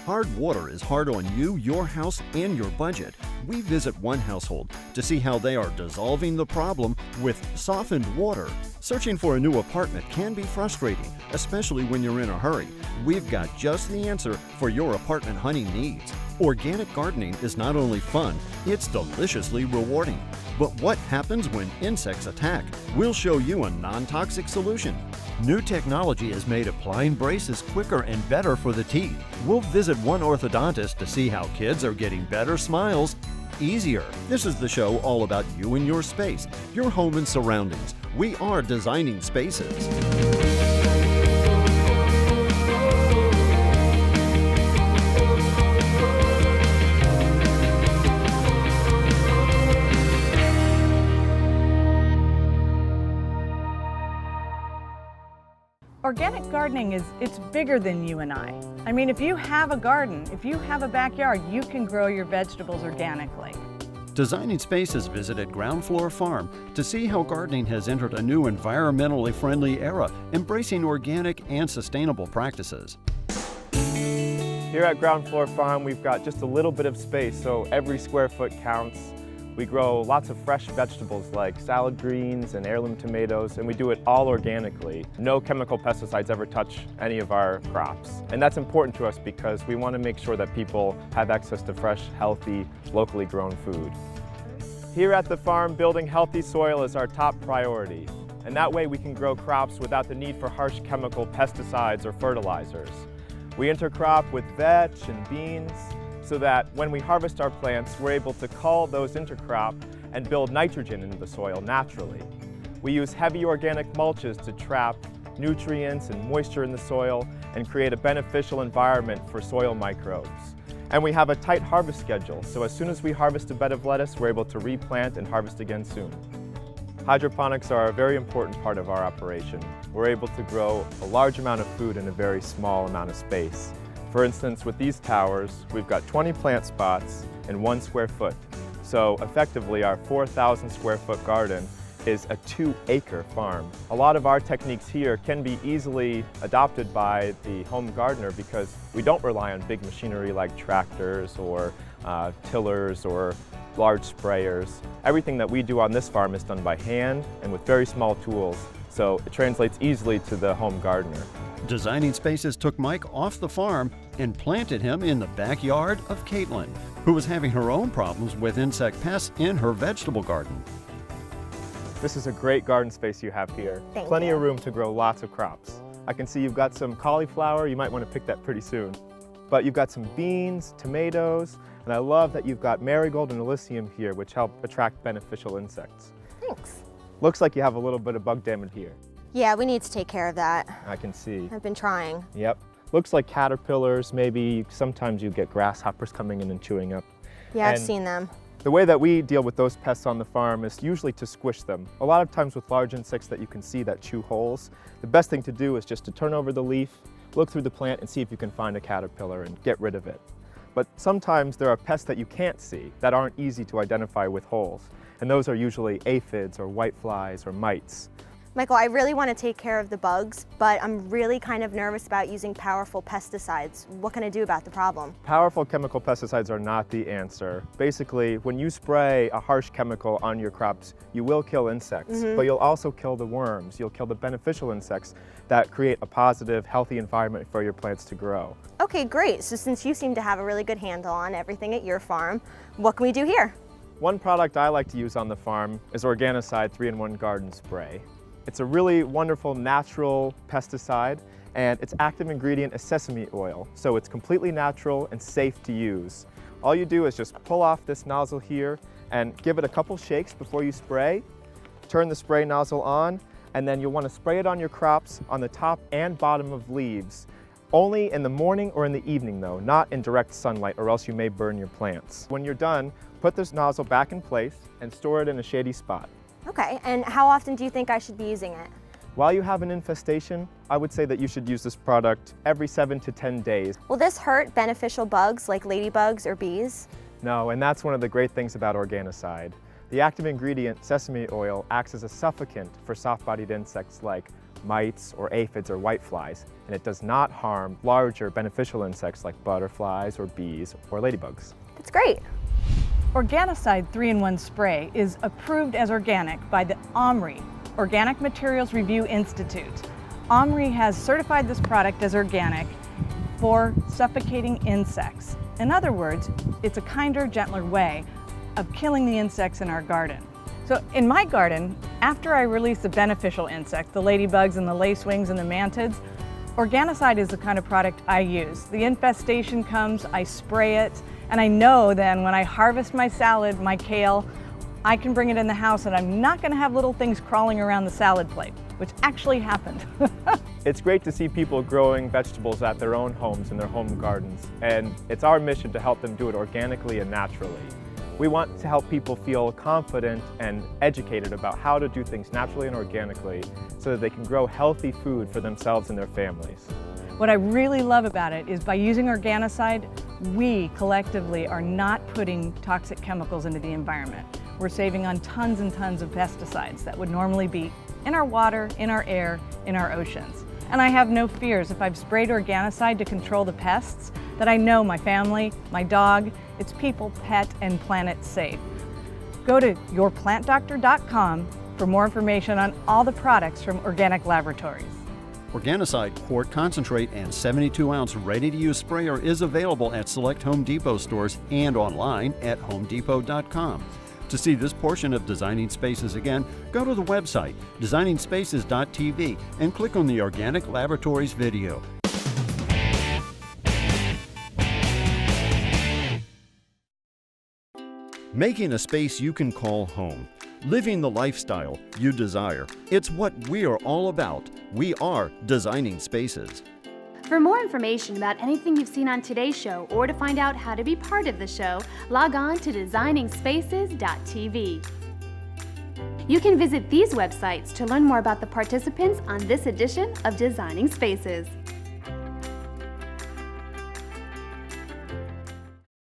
hard water is hard on you, your house, and your budget, we visit one household to see how they are dissolving the problem with softened water. Searching for a new apartment can be frustrating, especially when you're in a hurry. We've got just the answer for your apartment hunting needs. Organic gardening is not only fun, it's deliciously rewarding. But what happens when insects attack? We'll show you a non-toxic solution. New technology has made applying braces quicker and better for the teeth. We'll visit one orthodontist to see how kids are getting better smiles easier. This is the show all about you and your space, your home and surroundings. We are designing spaces. Organic gardening it's bigger than you and I. I mean, if you have a garden, if you have a backyard, you can grow your vegetables organically. Designing Spaces visited Ground Floor Farm to see how gardening has entered a new environmentally friendly era, embracing organic and sustainable practices. Here at Ground Floor Farm, we've got just a little bit of space, so every square foot counts. We grow lots of fresh vegetables like salad greens and heirloom tomatoes, and we do it all organically. No chemical pesticides ever touch any of our crops. And that's important to us because we want to make sure that people have access to fresh, healthy, locally grown food. Here at the farm, building healthy soil is our top priority. And that way we can grow crops without the need for harsh chemical pesticides or fertilizers. We intercrop with veg and beans, so that when we harvest our plants, we're able to cull those intercrop and build nitrogen into the soil naturally. We use heavy organic mulches to trap nutrients and moisture in the soil and create a beneficial environment for soil microbes. And we have a tight harvest schedule, so as soon as we harvest a bed of lettuce, we're able to replant and harvest again soon. Hydroponics are a very important part of our operation. We're able to grow a large amount of food in a very small amount of space. For instance, with these towers, we've got 20 plant spots in 1 square foot. So effectively, our 4,000 square foot garden is a 2-acre farm. A lot of our techniques here can be easily adopted by the home gardener because we don't rely on big machinery like tractors or tillers or large sprayers. Everything that we do on this farm is done by hand and with very small tools, so it translates easily to the home gardener. Designing Spaces took Mike off the farm and planted him in the backyard of Kaitlyn, who was having her own problems with insect pests in her vegetable garden. This is a great garden space you have here. Plenty of room to grow lots of crops. I can see you've got some cauliflower. You might want to pick that pretty soon. But you've got some beans, tomatoes, and I love that you've got marigold and alyssium here, which help attract beneficial insects. Thanks. Looks like you have a little bit of bug damage here. Yeah, we need to take care of that. I can see. I've been trying. Yep. Looks like caterpillars, maybe. Sometimes you get grasshoppers coming in and chewing up. Yeah, I've seen them. The way that we deal with those pests on the farm is usually to squish them. A lot of times with large insects that you can see that chew holes, the best thing to do is just to turn over the leaf, look through the plant and see if you can find a caterpillar and get rid of it. But sometimes there are pests that you can't see that aren't easy to identify with holes. And those are usually aphids or whiteflies or mites. Michael, I really want to take care of the bugs, but I'm really kind of nervous about using powerful pesticides. What can I do about the problem? Powerful chemical pesticides are not the answer. Basically, when you spray a harsh chemical on your crops, you will kill insects, but you'll also kill the worms. You'll kill the beneficial insects that create a positive, healthy environment for your plants to grow. Okay, great. So since you seem to have a really good handle on everything at your farm, what can we do here? One product I like to use on the farm is Organicide 3-in-1 Garden Spray. It's a really wonderful natural pesticide, and its active ingredient is sesame oil, so it's completely natural and safe to use. All you do is just pull off this nozzle here and give it a couple shakes before you spray. Turn the spray nozzle on, and then you'll want to spray it on your crops on the top and bottom of leaves. Only in the morning or in the evening though, not in direct sunlight, or else you may burn your plants. When you're done, put this nozzle back in place and store it in a shady spot. Okay, and how often do you think I should be using it? While you have an infestation, I would say that you should use this product every 7 to 10 days. Will this hurt beneficial bugs like ladybugs or bees? No, and that's one of the great things about Organicide. The active ingredient, sesame oil, acts as a suffocant for soft-bodied insects like mites or aphids or whiteflies, and it does not harm larger beneficial insects like butterflies or bees or ladybugs. That's great. Organocide 3-in-1 spray is approved as organic by the OMRI, Organic Materials Review Institute. OMRI has certified this product as organic for suffocating insects. In other words, it's a kinder, gentler way of killing the insects in our garden. So in my garden, after I release the beneficial insects, the ladybugs and the lacewings and the mantids, Organicide is the kind of product I use. The infestation comes, I spray it, and I know then when I harvest my salad, my kale, I can bring it in the house and I'm not going to have little things crawling around the salad plate, which actually happened. It's great to see people growing vegetables at their own homes in their home gardens, and it's our mission to help them do it organically and naturally. We want to help people feel confident and educated about how to do things naturally and organically so that they can grow healthy food for themselves and their families. What I really love about it is by using Organicide, we collectively are not putting toxic chemicals into the environment. We're saving on tons and tons of pesticides that would normally be in our water, in our air, in our oceans. And I have no fears if I've sprayed Organicide to control the pests that I know my family, my dog, its people, pet, and planet safe. Go to yourplantdoctor.com for more information on all the products from Organic Laboratories. Organicide quart concentrate and 72-ounce ready-to-use sprayer is available at select Home Depot stores and online at homedepot.com. To see this portion of Designing Spaces again, go to the website designingspaces.tv and click on the Organic Laboratories video. Making a space you can call home. Living the lifestyle you desire. It's what we are all about. We are Designing Spaces. For more information about anything you've seen on today's show or to find out how to be part of the show, log on to designingspaces.tv. You can visit these websites to learn more about the participants on this edition of Designing Spaces.